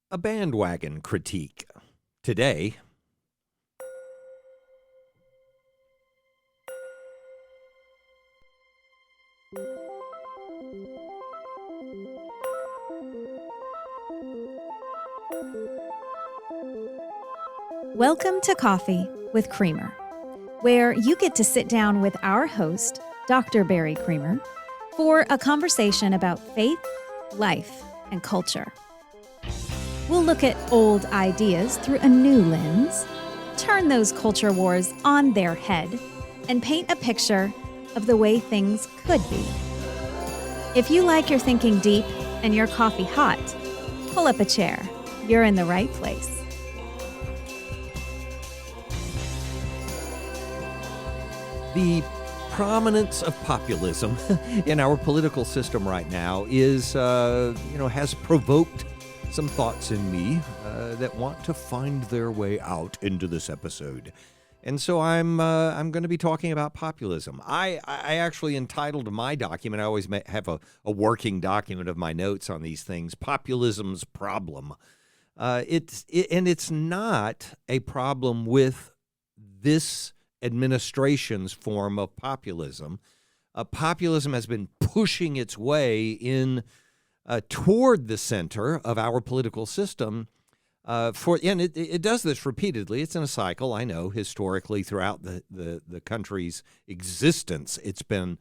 A bandwagon critique. Today, Welcome to Coffee with Creamer, where you get to sit down with our host, Dr. Barry Creamer, for a conversation about faith, life, and culture. We'll look at old ideas through a new lens, turn those culture wars on their head, and paint a picture of the way things could be. If you like your thinking deep and your coffee hot, pull up a chair. You're in the right place. the prominence of populism in our political system right now has provoked some thoughts in me that want to find their way out into this episode. And so I'm going to be talking about populism. I actually entitled my document, I always have a working document of my notes on these things, Populism's Problem. It's not a problem with this administration's form of populism. Populism has been pushing its way in toward the center of our political system. And it does this repeatedly. It's in a cycle, I know, historically throughout the country's existence. It's been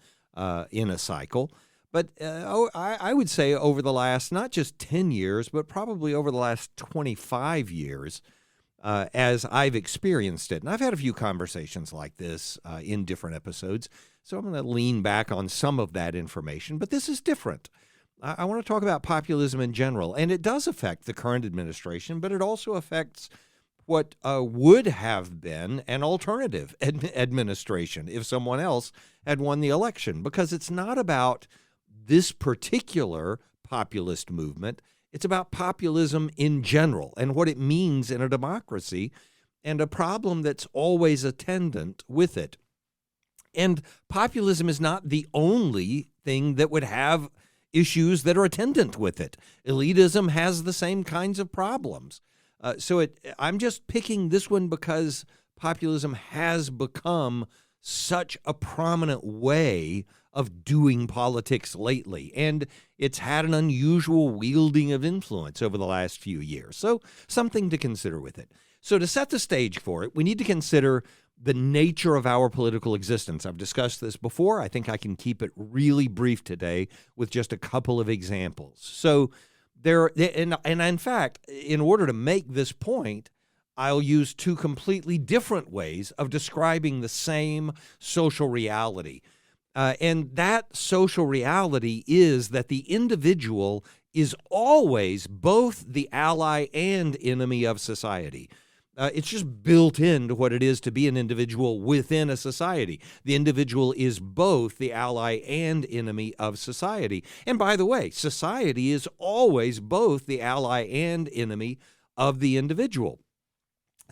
in a cycle. But I would say over the last, not just 10 years, but probably over the last 25 years, as I've experienced it. And I've had a few conversations like this in different episodes, so I'm going to lean back on some of that information. But this is different. I want to talk about populism in general, and it does affect the current administration, but it also affects what would have been an alternative administration if someone else had won the election, because it's not about this particular populist movement. It's about populism in general and what it means in a democracy, and a problem that's always attendant with it. And populism is not the only thing that would have issues that are attendant with it. Elitism has the same kinds of problems. I'm just picking this one because populism has become such a prominent way of doing politics lately, and it's had an unusual wielding of influence over the last few years. So something to consider with it. So to set the stage for it, we need to consider the nature of our political existence. I've discussed this before. I think I can keep it really brief today with just a couple of examples. So in fact, in order to make this point, I'll use two completely different ways of describing the same social reality. And that social reality is that the individual is always both the ally and enemy of society. It's just built into what it is to be an individual within a society. The individual is both the ally and enemy of society. And by the way, society is always both the ally and enemy of the individual.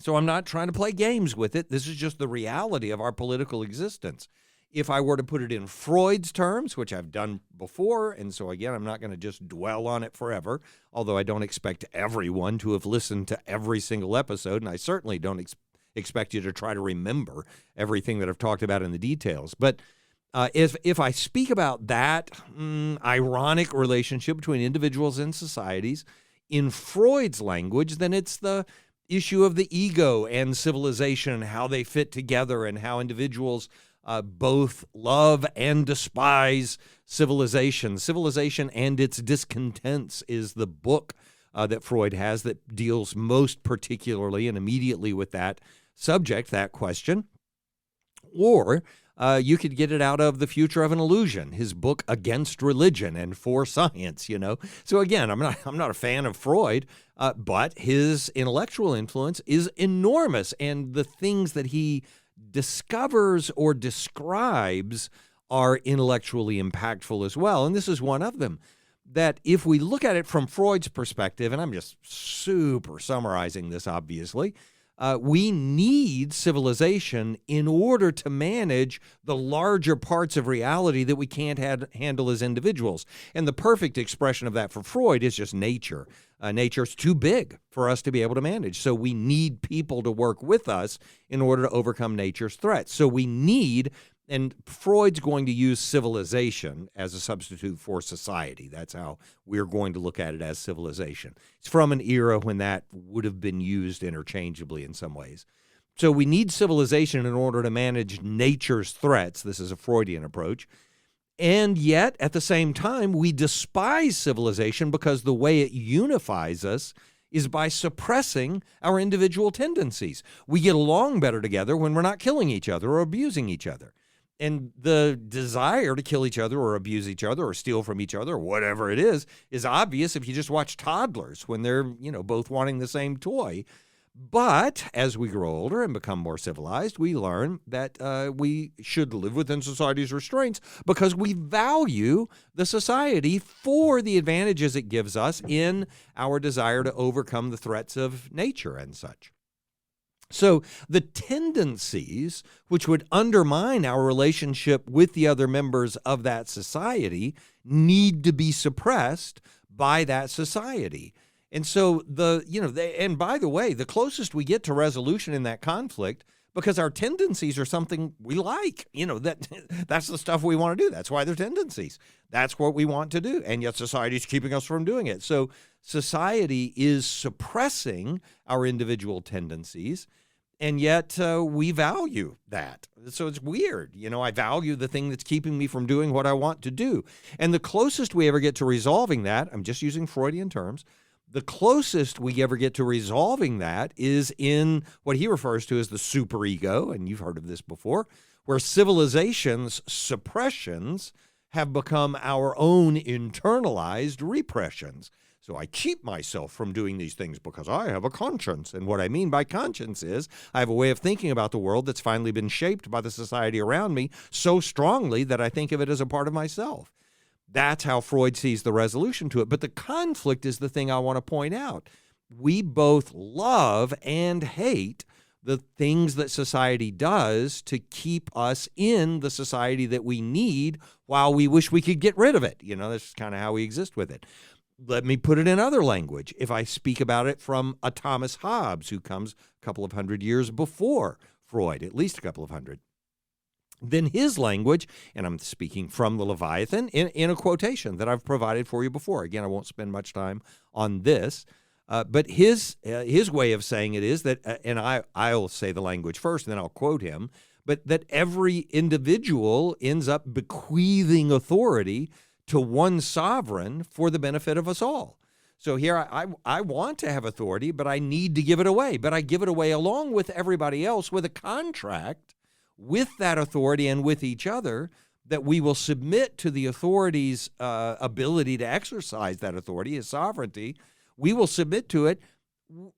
So I'm not trying to play games with it. This is just the reality of our political existence. If I were to put it in Freud's terms, which I've done before, and so again, I'm not going to just dwell on it forever, although I don't expect everyone to have listened to every single episode, and I certainly don't expect you to try to remember everything that I've talked about in the details. But if I speak about that ironic relationship between individuals and societies in Freud's language, then it's the issue of the ego and civilization and how they fit together and how individuals both love and despise civilization. Civilization and its discontents is the book that Freud has that deals most particularly and immediately with that subject, that question. Or you could get it out of The Future of an Illusion, his book Against Religion and For Science, So again, I'm not a fan of Freud, but his intellectual influence is enormous, and the things that he discovers or describes are intellectually impactful as well. And this is one of them, that if we look at it from Freud's perspective, and I'm just super summarizing this, obviously, We need civilization in order to manage the larger parts of reality that we can't handle as individuals. And the perfect expression of that for Freud is just nature. Nature's too big for us to be able to manage. So we need people to work with us in order to overcome nature's threats. So we need, and Freud's going to use civilization as a substitute for society. That's how we're going to look at it, as civilization. It's from an era when that would have been used interchangeably in some ways. So we need civilization in order to manage nature's threats. This is a Freudian approach. And yet, at the same time, we despise civilization because the way it unifies us is by suppressing our individual tendencies. We get along better together when we're not killing each other or abusing each other. And the desire to kill each other or abuse each other or steal from each other or whatever it is obvious if you just watch toddlers when they're, both wanting the same toy. But as we grow older and become more civilized, we learn that we should live within society's restraints because we value the society for the advantages it gives us in our desire to overcome the threats of nature and such. So the tendencies which would undermine our relationship with the other members of that society need to be suppressed by that society. And so and by the way, the closest we get to resolution in that conflict, because our tendencies are something we like, that's the stuff we want to do. That's why they're tendencies. That's what we want to do. And yet society is keeping us from doing it. So society is suppressing our individual tendencies. And yet we value that. So it's weird. I value the thing that's keeping me from doing what I want to do. And the closest we ever get to resolving that, I'm just using Freudian terms, the closest we ever get to resolving that is in what he refers to as the superego, and you've heard of this before, where civilization's suppressions have become our own internalized repressions. So I keep myself from doing these things because I have a conscience. And what I mean by conscience is I have a way of thinking about the world that's finally been shaped by the society around me so strongly that I think of it as a part of myself. That's how Freud sees the resolution to it. But the conflict is the thing I want to point out. We both love and hate the things that society does to keep us in the society that we need while we wish we could get rid of it. That's kind of how we exist with it. Let me put it in other language. If I speak about it from a Thomas Hobbes, who comes a couple of hundred years before Freud, at least a couple of hundred, then his language, and I'm speaking from the Leviathan in a quotation that I've provided for you before. Again, I won't spend much time on this, but his way of saying it is that, and I'll say the language first, and then I'll quote him, but that every individual ends up bequeathing authority to one sovereign for the benefit of us all. So here I want to have authority, but I need to give it away. But I give it away along with everybody else with a contract with that authority and with each other that we will submit to the authority's ability to exercise that authority, his sovereignty. We will submit to it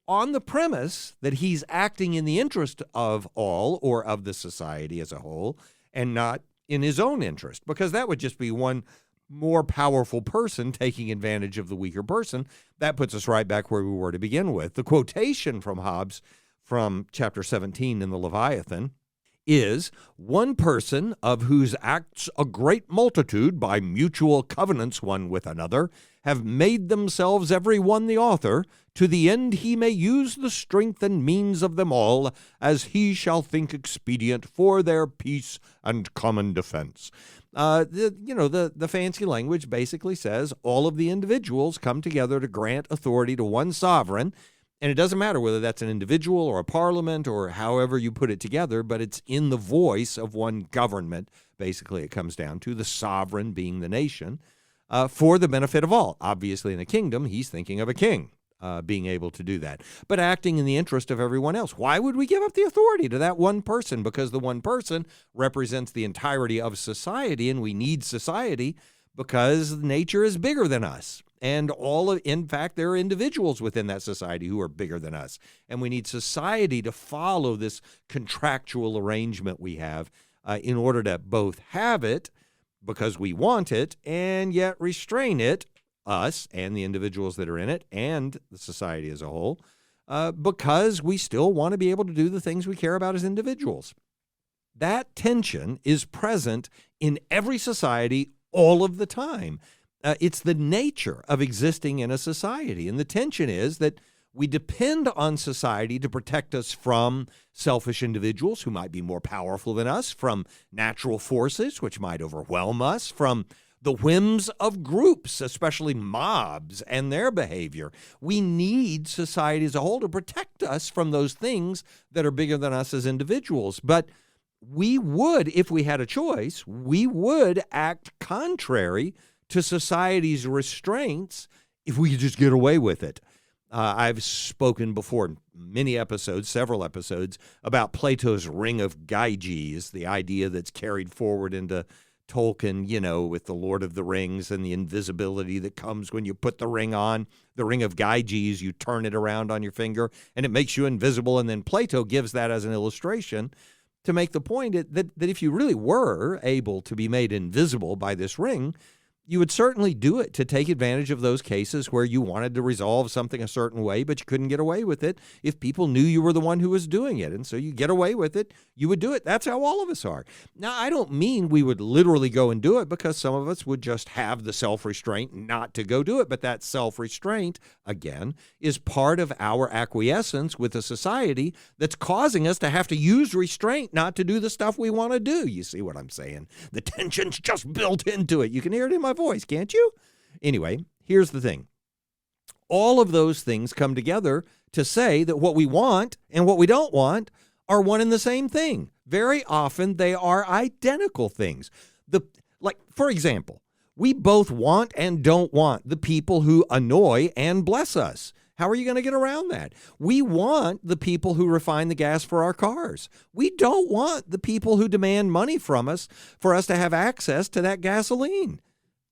on the premise that he's acting in the interest of all or of the society as a whole and not in his own interest, because that would just be one more powerful person taking advantage of the weaker person. That puts us right back where we were to begin with. The quotation from Hobbes from chapter 17 in the Leviathan is, "One person, of whose acts a great multitude by mutual covenants one with another have made themselves every one the author, to the end he may use the strength and means of them all, as he shall think expedient for their peace and common defense." The fancy language basically says all of the individuals come together to grant authority to one sovereign. And it doesn't matter whether that's an individual or a parliament or however you put it together, but it's in the voice of one government. Basically, it comes down to the sovereign being the nation for the benefit of all. Obviously, in a kingdom, he's thinking of a king being able to do that, but acting in the interest of everyone else. Why would we give up the authority to that one person? Because the one person represents the entirety of society, and we need society because nature is bigger than us. And in fact, there are individuals within that society who are bigger than us. And we need society to follow this contractual arrangement we have in order to both have it because we want it and yet restrain it, us and the individuals that are in it and the society as a whole, because we still want to be able to do the things we care about as individuals. That tension is present in every society all of the time. It's the nature of existing in a society. And the tension is that we depend on society to protect us from selfish individuals who might be more powerful than us, from natural forces which might overwhelm us, from the whims of groups, especially mobs and their behavior. We need society as a whole to protect us from those things that are bigger than us as individuals. But we would, if we had a choice, we would act contrary to society's restraints if we could just get away with it. I've spoken before in many episodes, several episodes, about Plato's Ring of Gyges, the idea that's carried forward into Tolkien, with the Lord of the Rings and the invisibility that comes when you put the ring on. The Ring of Gyges, you turn it around on your finger, and it makes you invisible. And then Plato gives that as an illustration to make the point that if you really were able to be made invisible by this ring, you would certainly do it to take advantage of those cases where you wanted to resolve something a certain way, but you couldn't get away with it if people knew you were the one who was doing it. And so you get away with it, you would do it. That's how all of us are. Now, I don't mean we would literally go and do it, because some of us would just have the self-restraint not to go do it. But that self-restraint, again, is part of our acquiescence with a society that's causing us to have to use restraint not to do the stuff we want to do. You see what I'm saying? The tension's just built into it. You can hear it in my voice, can't you? Anyway, here's the thing. All of those things come together to say that what we want and what we don't want are one and the same thing. Very often they are identical things. For example, we both want and don't want the people who annoy and bless us. How are you going to get around that? We want the people who refine the gas for our cars. We don't want the people who demand money from us for us to have access to that gasoline.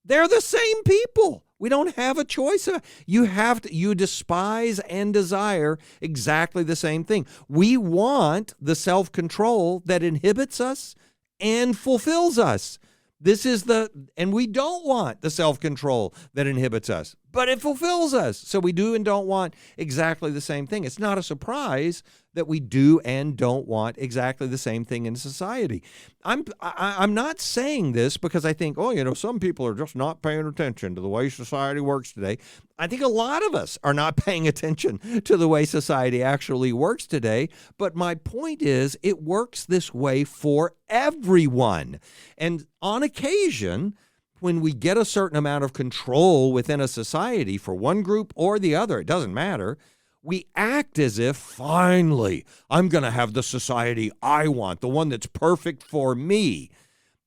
They're the same people. We don't have a choice. You despise and desire exactly the same thing. We want the self-control that inhibits us and fulfills us. And we don't want the self-control that inhibits us, but it fulfills us. So we do and don't want exactly the same thing. It's not a surprise that we do and don't want exactly the same thing in society. I'm not saying this because I think, some people are just not paying attention to the way society works today. I think a lot of us are not paying attention to the way society actually works today. But my point is, it works this way for everyone. And on occasion, when we get a certain amount of control within a society for one group or the other, it doesn't matter, we act as if, finally, I'm going to have the society I want, the one that's perfect for me.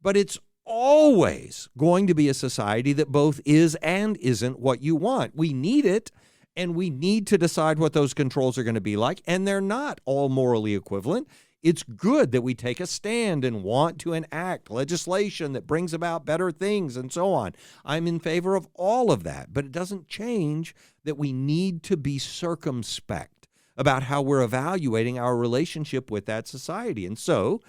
But it's always going to be a society that both is and isn't what you want. We need it, and we need to decide what those controls are going to be like, and they're not all morally equivalent. It's good that we take a stand and want to enact legislation that brings about better things and so on. I'm in favor of all of that, but it doesn't change that we need to be circumspect about how we're evaluating our relationship with that society. And so,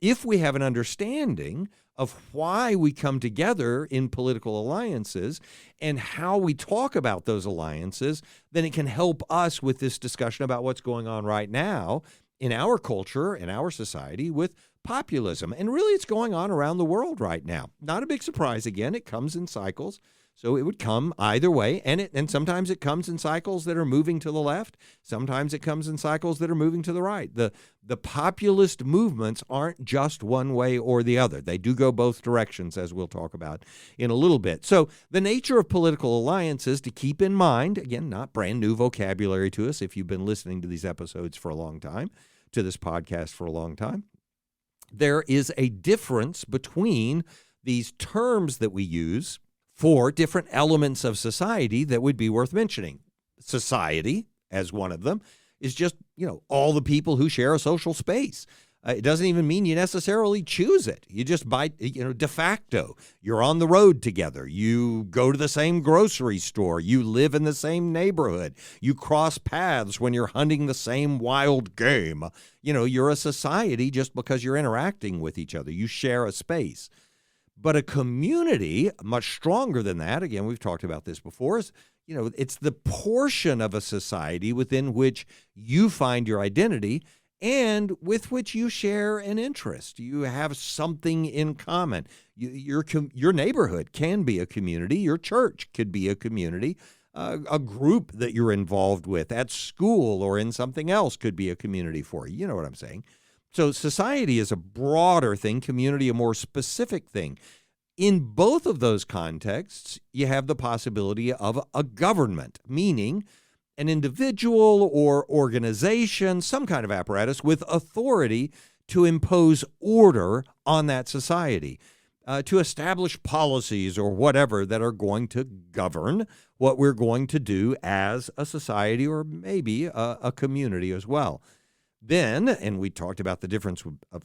if we have an understanding of why we come together in political alliances and how we talk about those alliances, then it can help us with this discussion about what's going on right now in our culture, in our society, with populism. And really, it's going on around the world right now. Not a big surprise. Again, it comes in cycles. So it would come either way. And sometimes it comes in cycles that are moving to the left. Sometimes it comes in cycles that are moving to the right. The populist movements aren't just one way or the other. They do go both directions, as we'll talk about in a little bit. So the nature of political alliances to keep in mind, again, not brand new vocabulary to us if you've been listening to these episodes for a long time, to this podcast for a long time. There is a difference between these terms that we use for different elements of society that would be worth mentioning. Society, as one of them, is just, all the people who share a social space. It doesn't even mean you necessarily choose it. You just de facto, you're on the road together. You go to the same grocery store. You live in the same neighborhood. You cross paths when you're hunting the same wild game. You're a society just because you're interacting with each other. You share a space. But a community, much stronger than that, again, we've talked about this before, is, it's the portion of a society within which you find your identity and with which you share an interest. You have something in common. Your neighborhood can be a community. Your church could be a community. A group that you're involved with at school or in something else could be a community for you. You know what I'm saying? So society is a broader thing, community a more specific thing. In both of those contexts, you have the possibility of a government, meaning an individual or organization, some kind of apparatus with authority to impose order on that society, to establish policies or whatever that are going to govern what we're going to do as a society or maybe a community as well. Then, and we talked about the difference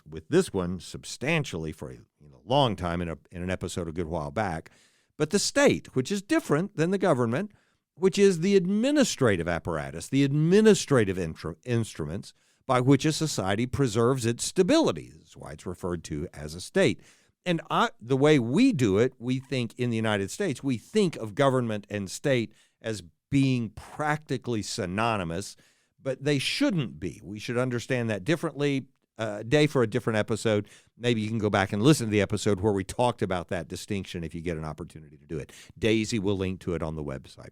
with this one substantially for a long time in an episode a good while back, but the state, which is different than the government, which is the administrative apparatus, the administrative instruments by which a society preserves its stability. That's why it's referred to as a state. And the way we do it, we think in the United States, we think of government and state as being practically synonymous, but they shouldn't be. We should understand that differently. A day for a different episode. Maybe you can go back and listen to the episode where we talked about that distinction if you get an opportunity to do it. Daisy will link to it on the website.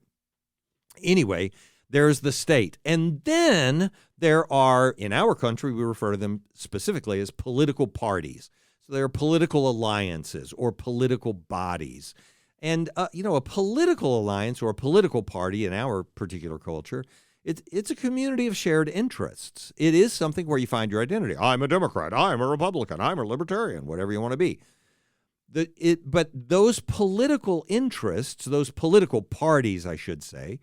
Anyway, there's the state. And then there are, in our country, we refer to them specifically as political parties. So there are political alliances or political bodies. And, a political alliance or a political party in our particular culture, it's a community of shared interests. It is something where you find your identity. I'm a Democrat. I'm a Republican. I'm a Libertarian, whatever you want to be. But those political interests, those political parties, I should say,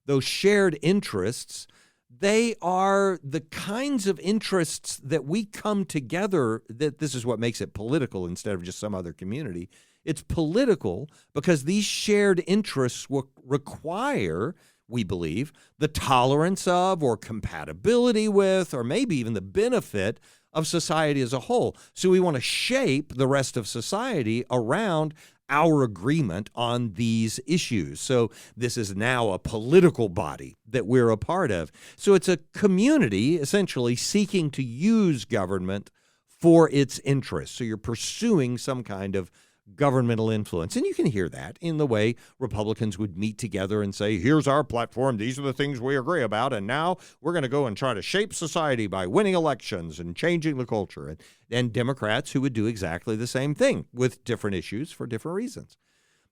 those shared interests, they are the kinds of interests that we come together, that this is what makes it political instead of just some other community. It's political because these shared interests will require, we believe, the tolerance of or compatibility with or maybe even the benefit of society as a whole. So we want to shape the rest of society around our agreement on these issues. So this is now a political body that we're a part of. So it's a community essentially seeking to use government for its interests. So you're pursuing some kind of governmental influence. And you can hear that in the way Republicans would meet together and say, here's our platform, these are the things we agree about, and now we're going to go and try to shape society by winning elections and changing the culture. And Democrats who would do exactly the same thing with different issues for different reasons.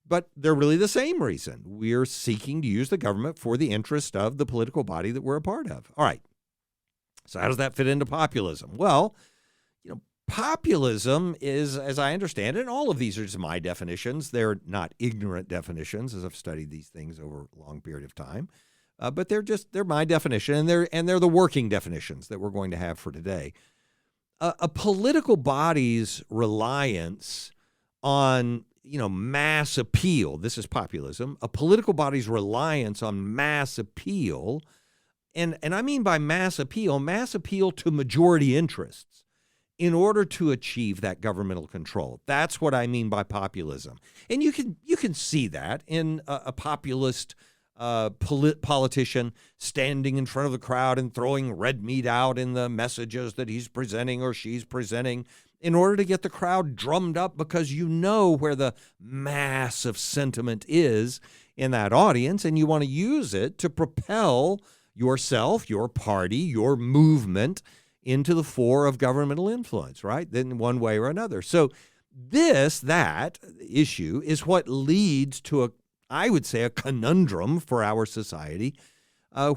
But they're really the same reason. We're seeking to use the government for the interest of the political body that we're a part of. All right. So how does that fit into populism? Well, populism is, as I understand it, and all of these are just my definitions. They're not ignorant definitions, as I've studied these things over a long period of time. But they're my definition, and they're the working definitions that we're going to have for today. A political body's reliance on, mass appeal. This is populism. A political body's reliance on mass appeal, and I mean by mass appeal to majority interests, in order to achieve that governmental control. That's what I mean by populism. And you can see that in a populist politician standing in front of the crowd and throwing red meat out in the messages that he's presenting or she's presenting in order to get the crowd drummed up, because you know where the mass of sentiment is in that audience, and you want to use it to propel yourself, your party, your movement into the fore of governmental influence, right? Then one way or another. So that issue is what leads to I would say, a conundrum for our society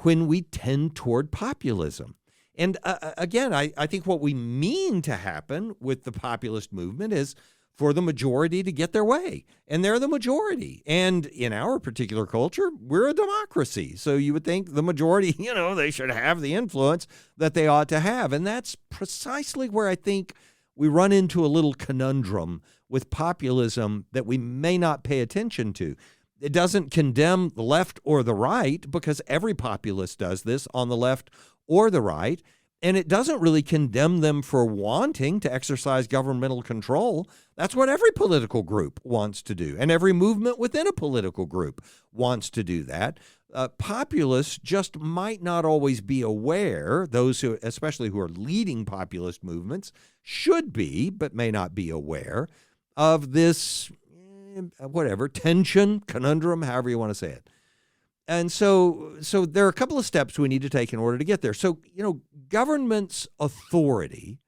when we tend toward populism. And again, I think what we mean to happen with the populist movement is for the majority to get their way. And they're the majority. And in our particular culture, we're a democracy. So you would think the majority, they should have the influence that they ought to have. And that's precisely where I think we run into a little conundrum with populism that we may not pay attention to. It doesn't condemn the left or the right, because every populist does this on the left or the right. And it doesn't really condemn them for wanting to exercise governmental control. That's what every political group wants to do, and every movement within a political group wants to do that. Populists just might not always be aware, those who, especially who are leading populist movements, should be, but may not be aware of this, tension, conundrum, however you want to say it. And so there are a couple of steps we need to take in order to get there. So, government's authority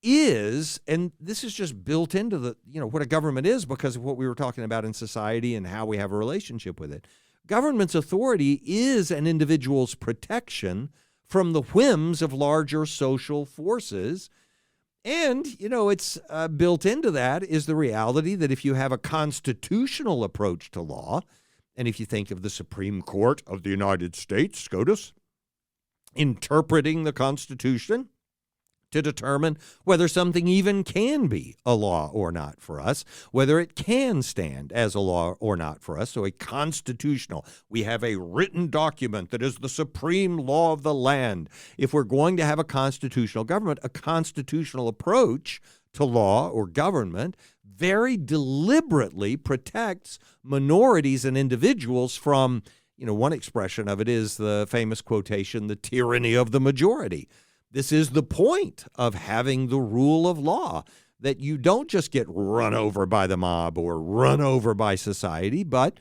is, and this is just built into the, what a government is because of what we were talking about in society and how we have a relationship with it. Government's authority is an individual's protection from the whims of larger social forces. And, it's built into that is the reality that if you have a constitutional approach to law, and if you think of the Supreme Court of the United States, SCOTUS, interpreting the Constitution to determine whether something even can be a law or not for us, whether it can stand as a law or not for us. So we have a written document that is the supreme law of the land. If we're going to have a constitutional government, a constitutional approach to law or government very deliberately protects minorities and individuals from, one expression of it is the famous quotation, the tyranny of the majority. This is the point of having the rule of law, that you don't just get run over by the mob or run over by society, but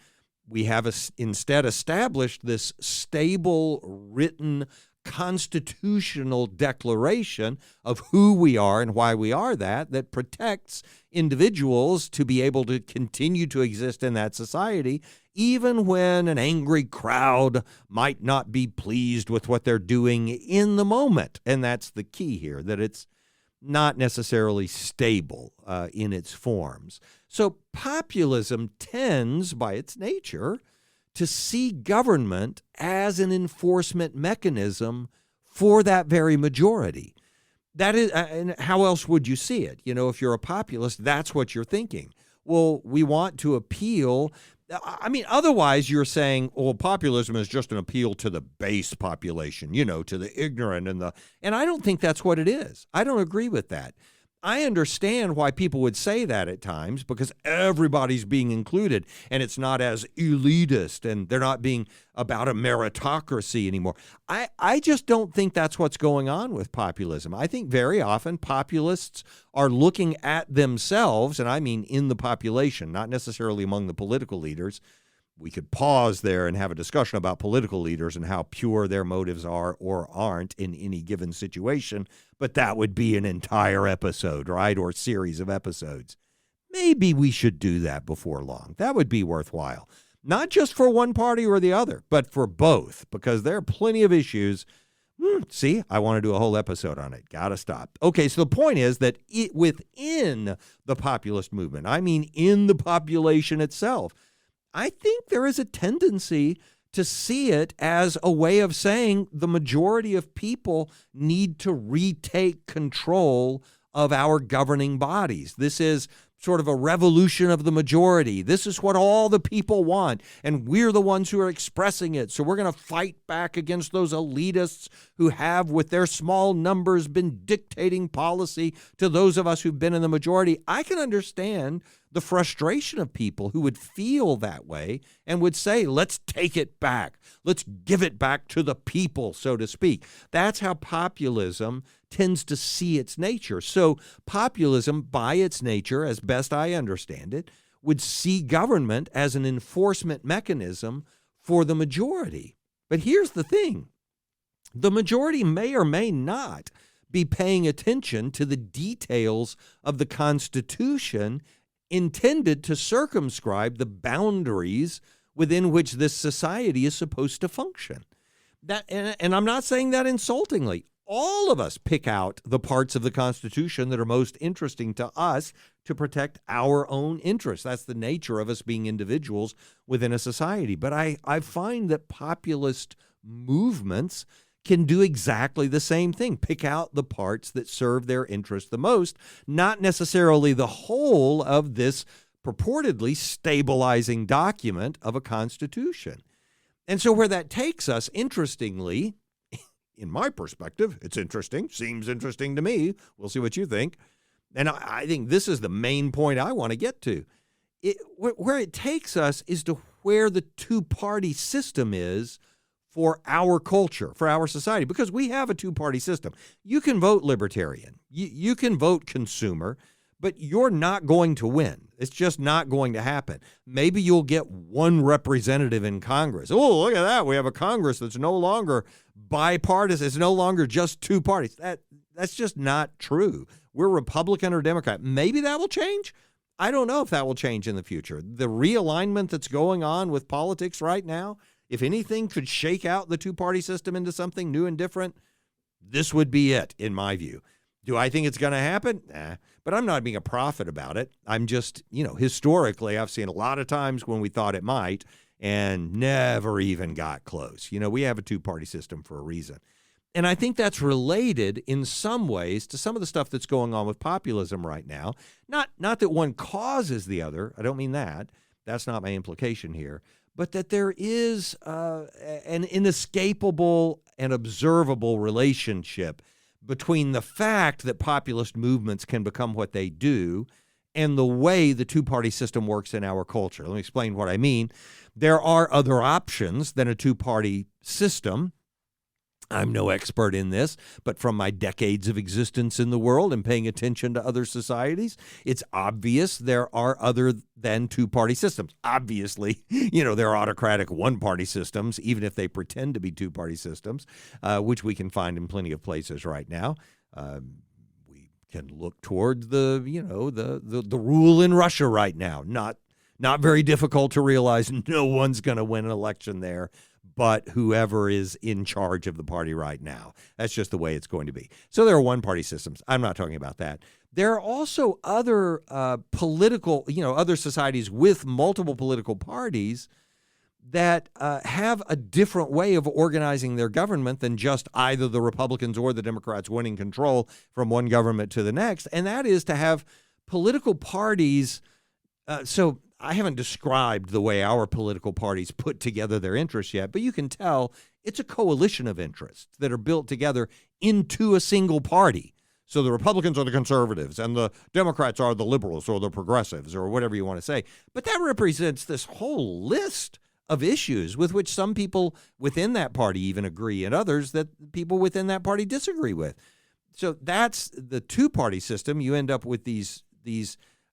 we have instead established this stable, written, constitutional declaration of who we are and why we are that protects individuals to be able to continue to exist in that society, even when an angry crowd might not be pleased with what they're doing in the moment. And that's the key here, that it's not necessarily stable in its forms. So populism tends, by its nature, to see government as an enforcement mechanism for that very majority. That is, and how else would you see it? If you're a populist, that's what you're thinking. Well, we want to appeal. Otherwise you're saying, populism is just an appeal to the base population, to the ignorant and I don't think that's what it is. I don't agree with that. I understand why people would say that at times because everybody's being included and it's not as elitist and they're not being about a meritocracy anymore. I just don't think that's what's going on with populism. I think very often populists are looking at themselves, and I mean in the population, not necessarily among the political leaders. We could pause there and have a discussion about political leaders and how pure their motives are or aren't in any given situation, but that would be an entire episode, right, or series of episodes. Maybe we should do that before long. That would be worthwhile, not just for one party or the other, but for both, because there are plenty of issues. See, I want to do a whole episode on it. Got to stop. Okay, so the point is that within the populist movement, I mean in the population itself, I think there is a tendency to see it as a way of saying the majority of people need to retake control of our governing bodies. This is sort of a revolution of the majority. This is what all the people want, and we're the ones who are expressing it. So we're going to fight back against those elitists who have, with their small numbers, been dictating policy to those of us who've been in the majority. I can understand the frustration of people who would feel that way and would say, let's take it back. Let's give it back to the people, so to speak. That's how populism tends to see its nature. So populism, by its nature, as best I understand it, would see government as an enforcement mechanism for the majority. But here's the thing. The majority may or may not be paying attention to the details of the Constitution intended to circumscribe the boundaries within which this society is supposed to function. And I'm not saying that insultingly. All of us pick out the parts of the Constitution that are most interesting to us to protect our own interests. That's the nature of us being individuals within a society. But I find that populist movements can do exactly the same thing, pick out the parts that serve their interest the most, not necessarily the whole of this purportedly stabilizing document of a constitution. And so where that takes us, interestingly, in my perspective, it's interesting, seems interesting to me. We'll see what you think. And I think this is the main point I want to get to. Where it takes us is to where the two-party system is for our culture, for our society, because we have a two-party system. You can vote libertarian, you can vote consumer, but you're not going to win. It's just not going to happen. Maybe you'll get one representative in Congress. Oh, look at that. We have a Congress that's no longer bipartisan. It's no longer just two parties. That's just not true. We're Republican or Democrat. Maybe that will change. I don't know if that will change in the future. The realignment that's going on with politics right now, if anything could shake out the two-party system into something new and different, this would be it, in my view. Do I think it's going to happen? Nah. But I'm not being a prophet about it. I'm just, historically, I've seen a lot of times when we thought it might and never even got close. We have a two-party system for a reason. And I think that's related in some ways to some of the stuff that's going on with populism right now. Not that one causes the other. I don't mean that. That's not my implication here. But that there is an inescapable and observable relationship between the fact that populist movements can become what they do and the way the two-party system works in our culture. Let me explain what I mean. There are other options than a two-party system. I'm no expert in this, but from my decades of existence in the world and paying attention to other societies, it's obvious there are other than two-party systems. Obviously, there are autocratic one-party systems, even if they pretend to be two-party systems, which we can find in plenty of places right now. We can look toward the rule in Russia right now. Not very difficult to realize no one's going to win an election there, but whoever is in charge of the party right now. That's just the way it's going to be. So there are one-party systems. I'm not talking about that. There are also other other societies with multiple political parties that have a different way of organizing their government than just either the Republicans or the Democrats winning control from one government to the next, and that is to have political parties. So I haven't described the way our political parties put together their interests yet, but you can tell it's a coalition of interests that are built together into a single party. So the Republicans are the conservatives and the Democrats are the liberals or the progressives or whatever you want to say. But that represents this whole list of issues with which some people within that party even agree and others that people within that party disagree with. So that's the two-party system. You end up with these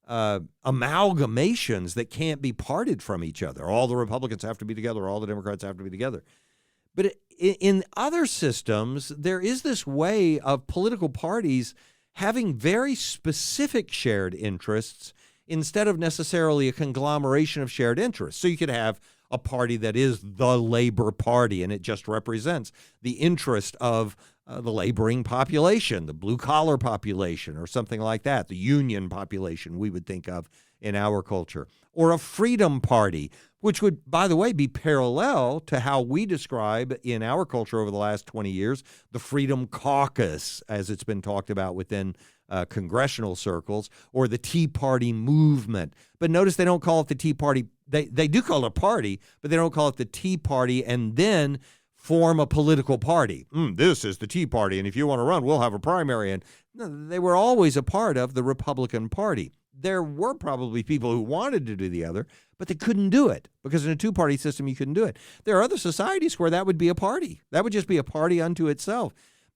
amalgamations that can't be parted from each other. All the Republicans have to be together. All the Democrats have to be together. But in other systems, there is this way of political parties having very specific shared interests instead of necessarily a conglomeration of shared interests. So you could have a party that is the Labor Party, and it just represents the interest of the laboring population, the blue-collar population, or something like that, the union population we would think of in our culture. Or a freedom party, which would, by the way, be parallel to how we describe in our culture over the last 20 years, the Freedom Caucus, as it's been talked about within congressional circles, or the Tea Party movement. But notice they don't call it the Tea Party. They do call it a party, but they don't call it the Tea Party and then form a political party. This is the Tea Party, and if you want to run, we'll have a primary. And no, they were always a part of the Republican Party. There were probably people who wanted to do the other, but they couldn't do it because in a two-party system, you couldn't do it. There are other societies where that would be a party. That would just be a party unto itself.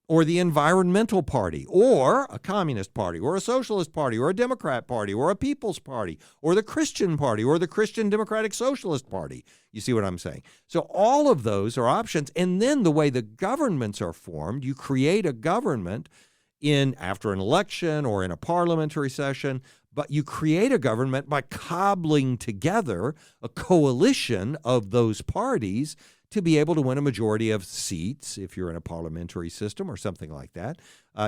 Or the environmental party, or a communist party, or a socialist party, or a Democrat party, or a People's Party, or the Christian Party, or the Christian Democratic Socialist Party. You see what I'm saying? So all of those are options. And then the way the governments are formed, you create a government after an election or in a parliamentary session, but you create a government by cobbling together a coalition of those parties to be able to win a majority of seats, if you're in a parliamentary system or something like that,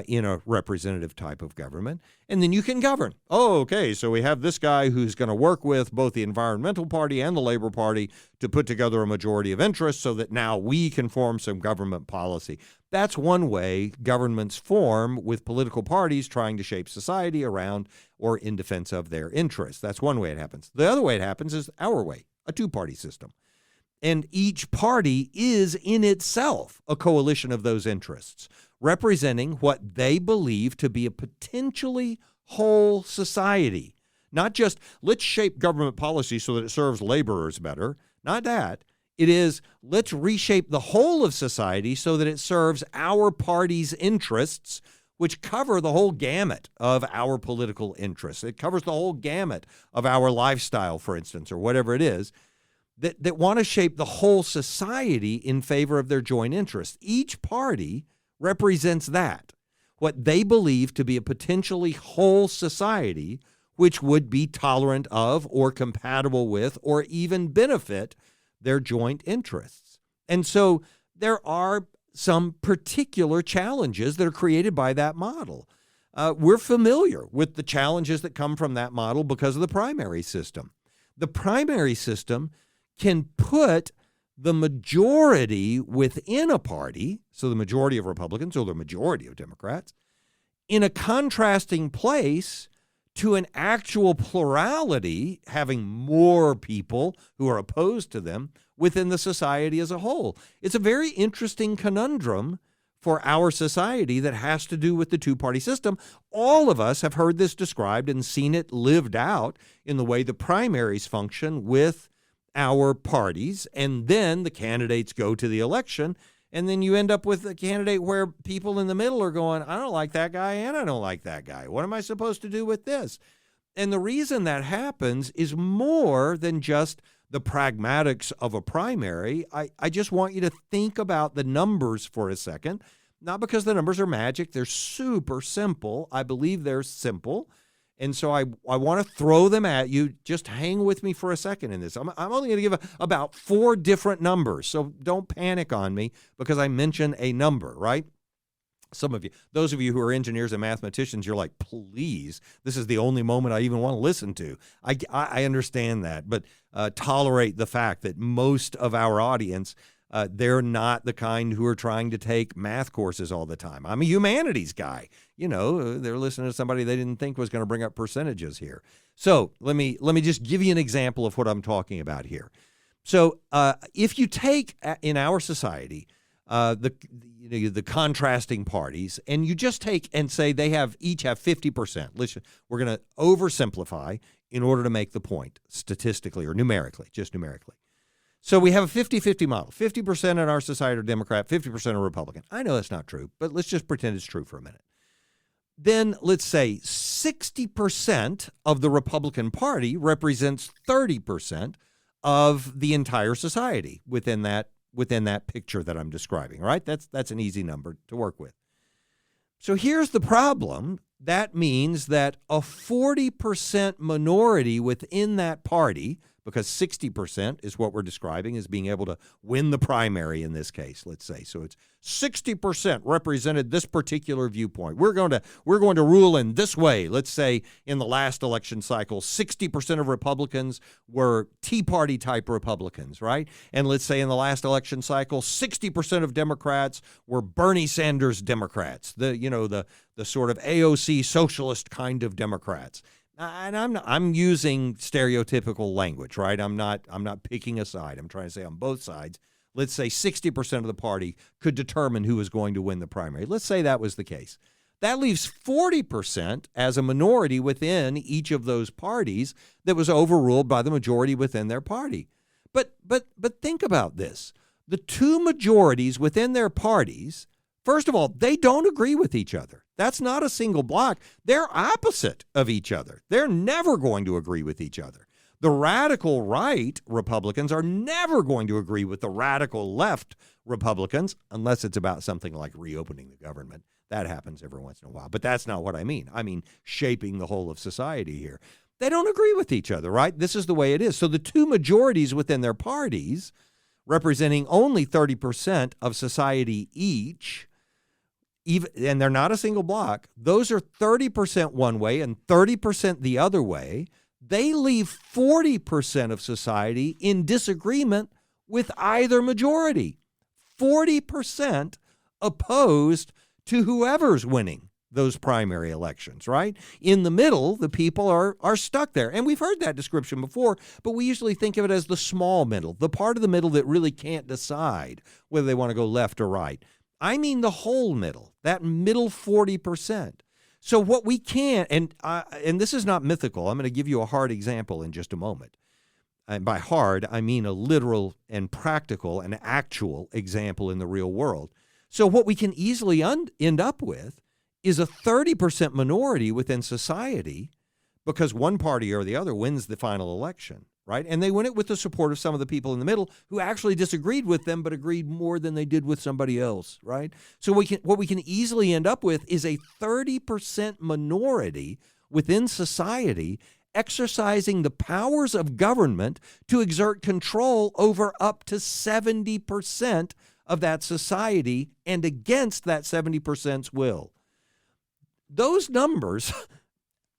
in a representative type of government. And then you can govern. Oh, okay, so we have this guy who's going to work with both the Environmental Party and the Labor Party to put together a majority of interests so that now we can form some government policy. That's one way governments form, with political parties trying to shape society around or in defense of their interests. That's one way it happens. The other way it happens is our way, a two-party system. And each party is in itself a coalition of those interests, representing what they believe to be a potentially whole society. Not just, let's shape government policy so that it serves laborers better. Not that. It is, let's reshape the whole of society so that it serves our party's interests, which cover the whole gamut of our political interests. It covers the whole gamut of our lifestyle, for instance, or whatever it is, that want to shape the whole society in favor of their joint interests. Each party represents that, what they believe to be a potentially whole society, which would be tolerant of or compatible with or even benefit their joint interests. And so there are some particular challenges that are created by that model. We're familiar with the challenges that come from that model because of the primary system. The primary system can put the majority within a party, so the majority of Republicans or the majority of Democrats, in a contrasting place to an actual plurality, having more people who are opposed to them within the society as a whole. It's a very interesting conundrum for our society that has to do with the two-party system. All of us have heard this described and seen it lived out in the way the primaries function with our parties, and then the candidates go to the election, and then you end up with a candidate where people in the middle are going, I don't like that guy and I don't like that guy. What am I supposed to do with this? And the reason that happens is more than just the pragmatics of a primary. I just want you to think about the numbers for a second, not because the numbers are magic. They're super simple. I believe they're simple. And so I want to throw them at you. Just hang with me for a second in this. I'm only going to give about 4 different numbers, so don't panic on me because I mention a number, right? Some of you, those of you who are engineers and mathematicians, you're like, please, this is the only moment I even want to listen to. I understand that, but tolerate the fact that most of our audience, they're not the kind who are trying to take math courses all the time. I'm a humanities guy. You know, they're listening to somebody they didn't think was going to bring up percentages here. So let me just give you an example of what I'm talking about here. So if you take in our society the contrasting parties, and you just take and say they each have 50%. We're going to oversimplify in order to make the point statistically or numerically, just numerically. So we have a 50-50 model. 50% in our society are Democrat, 50% are Republican. I know that's not true, but let's just pretend it's true for a minute. Then let's say 60% of the Republican Party represents 30% of the entire society within that picture that I'm describing, right? That's an easy number to work with. So here's the problem. That means that a 40% minority within that party, because 60% is what we're describing as being able to win the primary in this case, let's say. So it's 60% represented this particular viewpoint. We're going to rule in this way. Let's say in the last election cycle, 60% of Republicans were Tea Party type Republicans, right? And let's say in the last election cycle, 60% of Democrats were Bernie Sanders Democrats, the sort of AOC socialist kind of Democrats. And I'm using stereotypical language, right? I'm not picking a side. I'm trying to say on both sides. Let's say 60% of the party could determine who was going to win the primary. Let's say that was the case. That leaves 40% as a minority within each of those parties that was overruled by the majority within their party. But think about this. The two majorities within their parties, first of all, they don't agree with each other. That's not a single block. They're opposite of each other. They're never going to agree with each other. The radical right Republicans are never going to agree with the radical left Republicans unless it's about something like reopening the government. That happens every once in a while. But that's not what I mean. I mean shaping the whole of society here. They don't agree with each other, right? This is the way it is. So the two majorities within their parties, representing only 30% of society each, and they're not a single block, those are 30% one way and 30% the other way. They leave 40% of society in disagreement with either majority. 40% opposed to whoever's winning those primary elections, right? In the middle, the people are stuck there. And we've heard that description before, but we usually think of it as the small middle, the part of the middle that really can't decide whether they want to go left or right. I mean the whole middle, that middle 40%. So what we can't, and this is not mythical. I'm going to give you a hard example in just a moment. And by hard, I mean a literal and practical and actual example in the real world. So what we can easily end up with is a 30% minority within society because one party or the other wins the final election, right? And they win it with the support of some of the people in the middle who actually disagreed with them but agreed more than they did with somebody else, right? So what we can easily end up with is a 30% minority within society exercising the powers of government to exert control over up to 70% of that society and against that 70%'s will. Those numbers,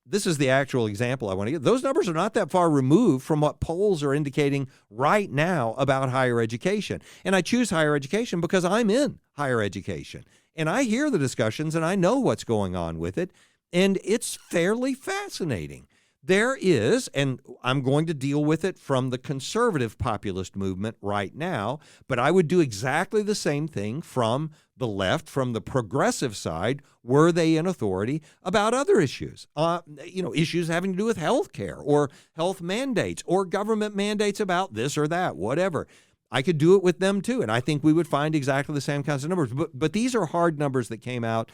this is the actual example I want to give. Those numbers are not that far removed from what polls are indicating right now about higher education. And I choose higher education because I'm in higher education. And I hear the discussions and I know what's going on with it. And it's fairly fascinating. There is, and I'm going to deal with it from the conservative populist movement right now, but I would do exactly the same thing from the left, from the progressive side, were they in authority, about other issues, issues having to do with health care or health mandates or government mandates about this or that, whatever. I could do it with them too, and I think we would find exactly the same kinds of numbers. But these are hard numbers that came out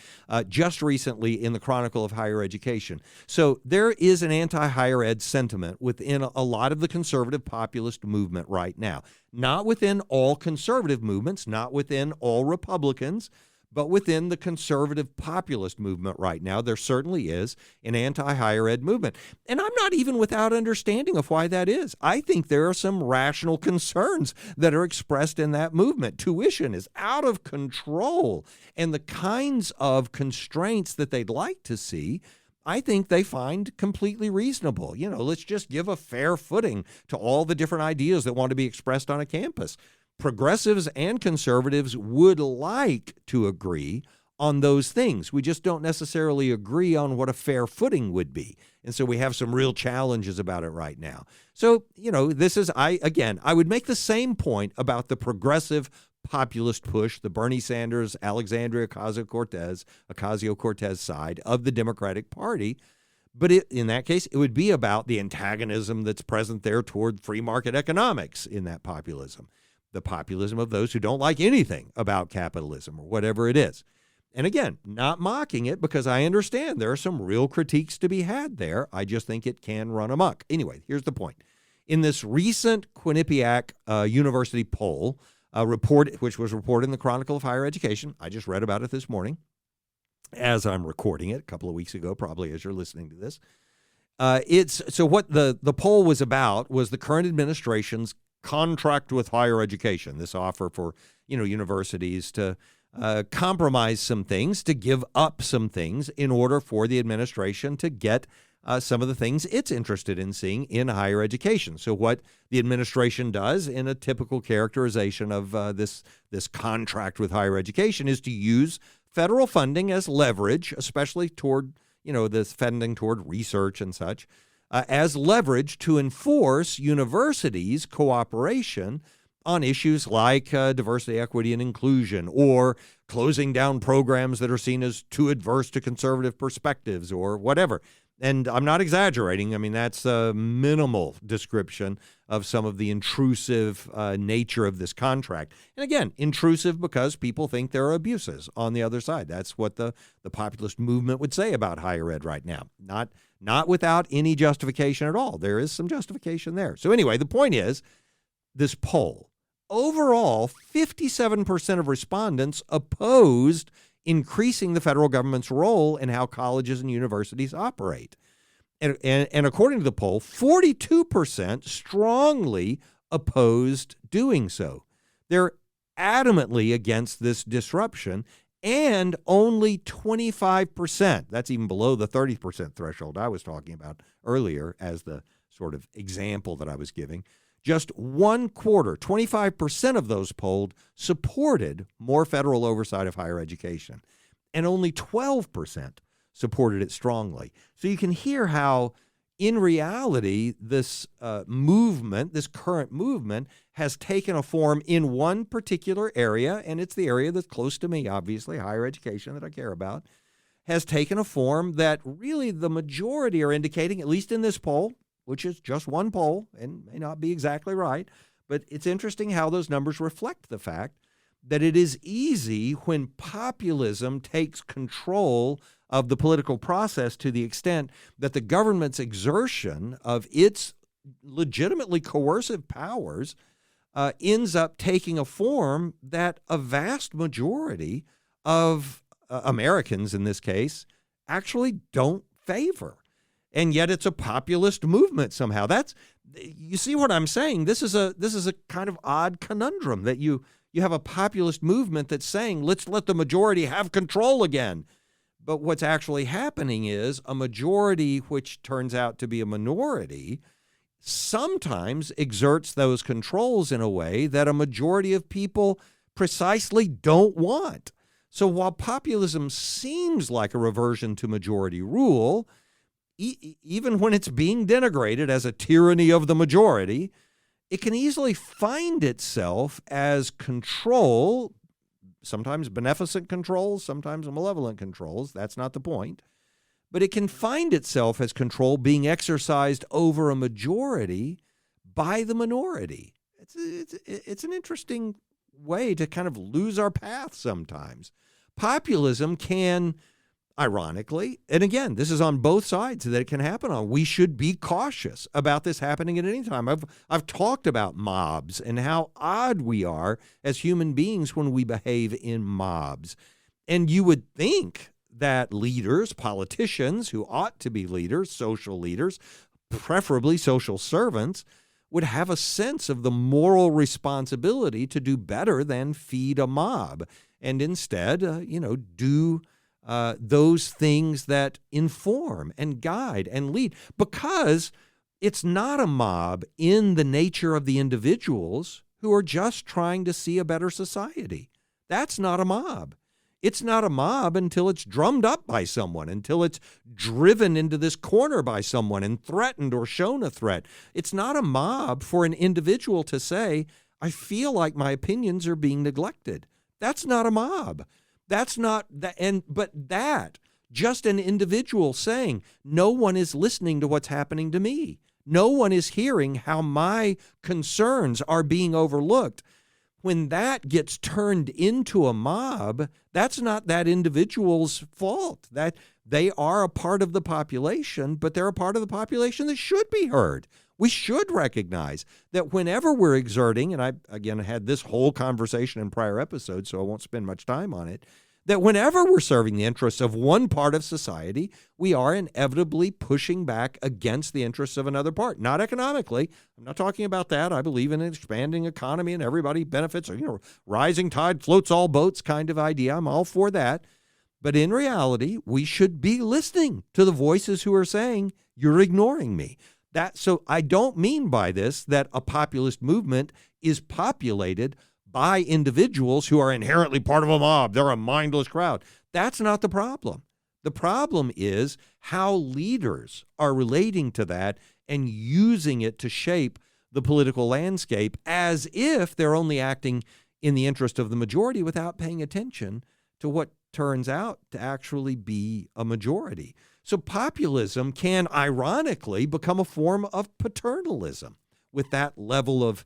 just recently in the Chronicle of Higher Education. So there is an anti-higher ed sentiment within a lot of the conservative populist movement right now. Not within all conservative movements, not within all Republicans, but within the conservative populist movement right now, there certainly is an anti-higher ed movement. And I'm not even without understanding of why that is. I think there are some rational concerns that are expressed in that movement. Tuition is out of control, and the kinds of constraints that they'd like to see, I think they find completely reasonable. Let's just give a fair footing to all the different ideas that want to be expressed on a campus. Progressives and conservatives would like to agree on those things. We just don't necessarily agree on what a fair footing would be. And so we have some real challenges about it right now. So, I would make the same point about the progressive populist push, the Bernie Sanders, Alexandria Ocasio-Cortez side of the Democratic Party. But in that case, it would be about the antagonism that's present there toward free market economics in that populism. The populism of those who don't like anything about capitalism or whatever it is. And again, not mocking it because I understand there are some real critiques to be had there. I just think it can run amok. Anyway, here's the point. In this recent Quinnipiac University poll, which was reported in the Chronicle of Higher Education, I just read about it this morning as I'm recording it a couple of weeks ago, probably as you're listening to this. What the poll was about was the current administration's contract with higher education, this offer for universities to compromise some things, to give up some things in order for the administration to get some of the things it's interested in seeing in higher education. So what the administration does in a typical characterization of this contract with higher education is to use federal funding as leverage, especially toward this funding toward research and such, as leverage to enforce universities' cooperation on issues like diversity, equity, and inclusion, or closing down programs that are seen as too adverse to conservative perspectives or whatever. And I'm not exaggerating. I mean, that's a minimal description of some of the intrusive nature of this contract. And again, intrusive because people think there are abuses on the other side. That's what the populist movement would say about higher ed right now. Not without any justification at all. There is some justification there. So anyway, the point is, this poll, overall, 57% of respondents opposed increasing the federal government's role in how colleges and universities operate. And according to the poll, 42% strongly opposed doing so. They're adamantly against this disruption, and only 25%, that's even below the 30% threshold I was talking about earlier as the sort of example that I was giving, just 25% of those polled supported more federal oversight of higher education. And only 12% supported it strongly. So you can hear how, in reality, this movement, this current movement, has taken a form in one particular area, and it's the area that's close to me, obviously, higher education that I care about, has taken a form that really the majority are indicating, at least in this poll, which is just one poll and may not be exactly right, but it's interesting how those numbers reflect the fact that it is easy when populism takes control of the political process to the extent that the government's exertion of its legitimately coercive powers ends up taking a form that a vast majority of Americans, in this case, actually don't favor. And yet it's a populist movement somehow. You see what I'm saying? This is a kind of odd conundrum that you have a populist movement that's saying, let's let the majority have control again. But what's actually happening is a majority, which turns out to be a minority, sometimes exerts those controls in a way that a majority of people precisely don't want. So while populism seems like a reversion to majority rule, even when it's being denigrated as a tyranny of the majority, it can easily find itself as control, sometimes beneficent controls, sometimes malevolent controls. That's not the point. But it can find itself as control being exercised over a majority by the minority. It's an interesting way to kind of lose our path sometimes. Populism can, ironically, and again, this is on both sides that it can happen on. We should be cautious about this happening at any time. I've talked about mobs and how odd we are as human beings when we behave in mobs. And you would think that leaders, politicians who ought to be leaders, social leaders, preferably social servants, would have a sense of the moral responsibility to do better than feed a mob, and instead, do those things that inform and guide and lead, because it's not a mob in the nature of the individuals who are just trying to see a better society. That's not a mob. It's not a mob until it's drummed up by someone, until it's driven into this corner by someone and threatened or shown a threat. It's not a mob for an individual to say, I feel like my opinions are being neglected. That's not a mob. That's not that. But just an individual saying, no one is listening to what's happening to me. No one is hearing how my concerns are being overlooked. When that gets turned into a mob, that's not that individual's fault. That they are a part of the population, but they're a part of the population that should be heard. We should recognize that whenever we're exerting, and I, again, had this whole conversation in prior episodes, so I won't spend much time on it, that whenever we're serving the interests of one part of society, we are inevitably pushing back against the interests of another part. Not economically. I'm not talking about that. I believe in an expanding economy and everybody benefits, rising tide floats all boats kind of idea. I'm all for that. But in reality, we should be listening to the voices who are saying, you're ignoring me. So I don't mean by this that a populist movement is populated by individuals who are inherently part of a mob. They're a mindless crowd. That's not the problem. The problem is how leaders are relating to that and using it to shape the political landscape as if they're only acting in the interest of the majority without paying attention to what turns out to actually be a majority. So populism can ironically become a form of paternalism with that level of,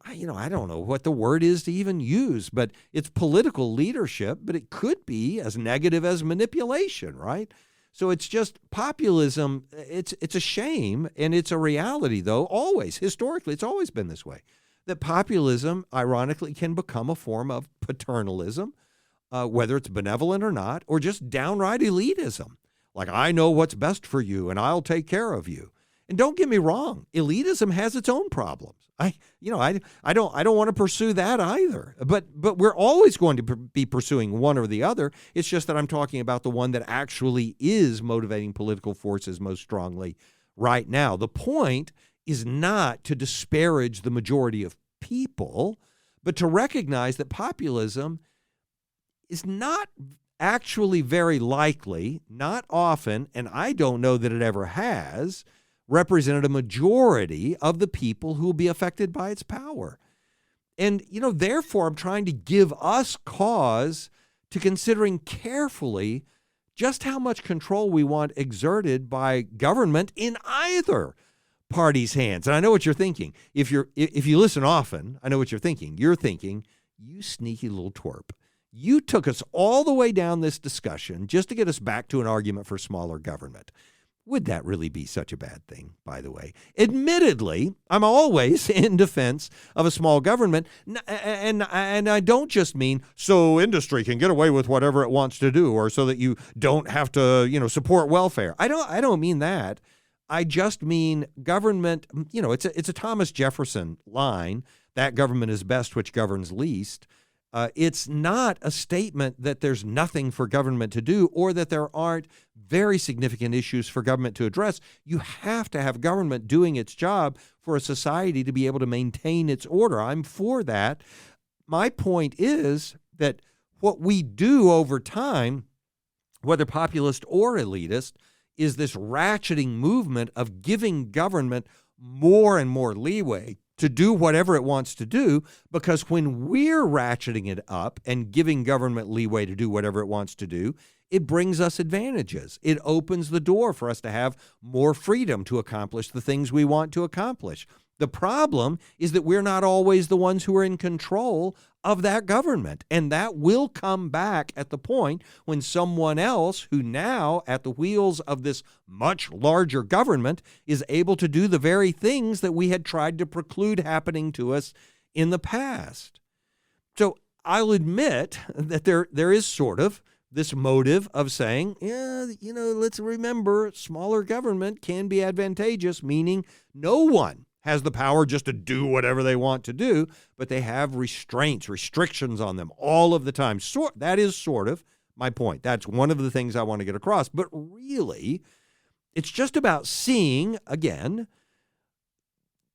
I don't know what the word is to even use, but it's political leadership, but it could be as negative as manipulation, right? So it's just populism. It's a shame, and it's a reality, though, always. Historically, it's always been this way, that populism, ironically, can become a form of paternalism, whether it's benevolent or not, or just downright elitism. Like, I know what's best for you, and I'll take care of you. And don't get me wrong, elitism has its own problems. I don't want to pursue that either. But we're always going to be pursuing one or the other. It's just that I'm talking about the one that actually is motivating political forces most strongly right now. The point is not to disparage the majority of people, but to recognize that populism is not actually very likely, not often, and I don't know that it ever has, represented a majority of the people who will be affected by its power. And, therefore, I'm trying to give us cause to considering carefully just how much control we want exerted by government in either party's hands. And I know what you're thinking. If you listen often, I know what you're thinking. You're thinking, you sneaky little twerp. You took us all the way down this discussion just to get us back to an argument for smaller government. Would that really be such a bad thing, by the way? Admittedly, I'm always in defense of a small government, and I don't just mean so industry can get away with whatever it wants to do, or so that you don't have to, support welfare. I don't mean that. I just mean government. It's a Thomas Jefferson line, that government is best which governs least. It's not a statement that there's nothing for government to do or that there aren't very significant issues for government to address. You have to have government doing its job for a society to be able to maintain its order. I'm for that. My point is that what we do over time, whether populist or elitist, is this ratcheting movement of giving government more and more leeway to do whatever it wants to do, because when we're ratcheting it up and giving government leeway to do whatever it wants to do, it brings us advantages. It opens the door for us to have more freedom to accomplish the things we want to accomplish. The problem is that we're not always the ones who are in control of that government, and that will come back at the point when someone else who now at the wheels of this much larger government is able to do the very things that we had tried to preclude happening to us in the past. So I'll admit that there is sort of this motive of saying, let's remember smaller government can be advantageous, meaning no one has the power just to do whatever they want to do, but they have restrictions on them all of the time. That is sort of my point. That's one of the things I want to get across. But really, it's just about seeing, again,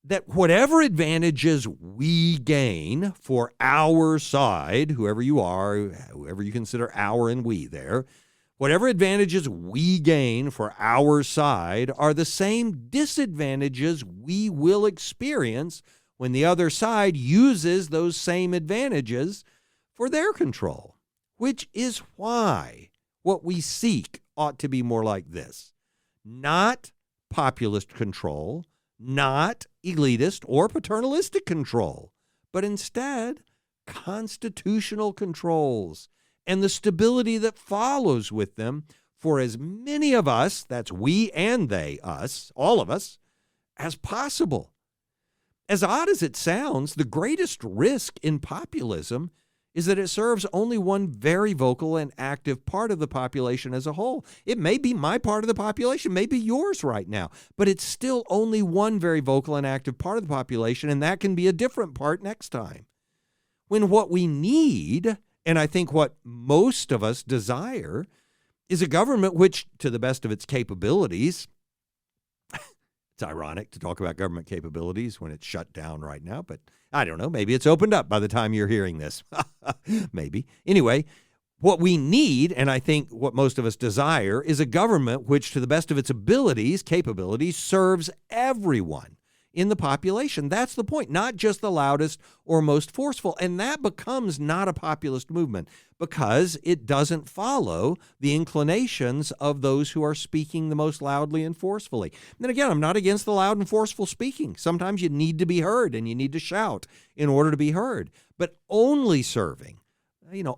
that whatever advantages we gain for our side, whoever you are, whoever you consider our and we there, whatever advantages we gain for our side are the same disadvantages we will experience when the other side uses those same advantages for their control, which is why what we seek ought to be more like this. Not populist control, not elitist or paternalistic control, but instead constitutional controls and the stability that follows with them for as many of us, that's we and they, us, all of us, as possible. As odd as it sounds, the greatest risk in populism is that it serves only one very vocal and active part of the population as a whole. It may be my part of the population, maybe yours right now, but it's still only one very vocal and active part of the population, and that can be a different part next time. When what we need, and I think what most of us desire, is a government which, to the best of its capabilities, it's ironic to talk about government capabilities when it's shut down right now, but I don't know, maybe it's opened up by the time you're hearing this. Maybe. Anyway, what we need, and I think what most of us desire, is a government which, to the best of its capabilities, serves everyone in the population. That's the point, not just the loudest or most forceful. And that becomes not a populist movement because it doesn't follow the inclinations of those who are speaking the most loudly and forcefully. And then again, I'm not against the loud and forceful speaking. Sometimes you need to be heard and you need to shout in order to be heard. But only serving,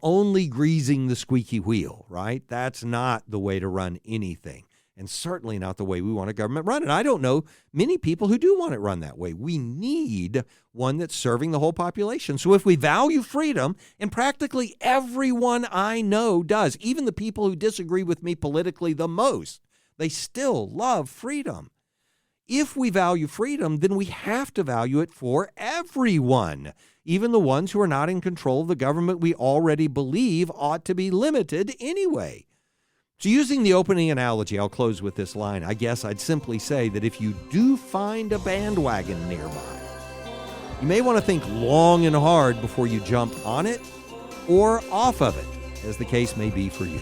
only greasing the squeaky wheel, right? That's not the way to run anything. And certainly not the way we want a government run. And I don't know many people who do want it run that way. We need one that's serving the whole population. So if we value freedom, and practically everyone I know does, even the people who disagree with me politically the most, they still love freedom. If we value freedom, then we have to value it for everyone, even the ones who are not in control of the government we already believe ought to be limited anyway. So using the opening analogy, I'll close with this line. I guess I'd simply say that if you do find a bandwagon nearby, you may want to think long and hard before you jump on it or off of it. as the case may be for you.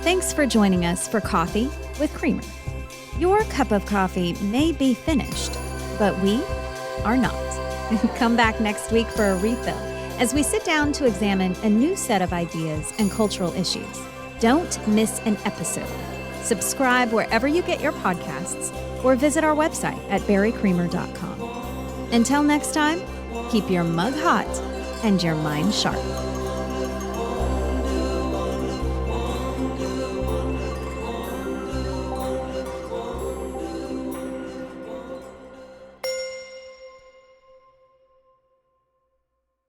Thanks for joining us for Coffee with Creamer. Your cup of coffee may be finished, but we are not. Come back next week for a refill as we sit down to examine a new set of ideas and cultural issues. Don't miss an episode. Subscribe wherever you get your podcasts or visit our website at barrycreamer.com. Until next time, keep your mug hot and your mind sharp.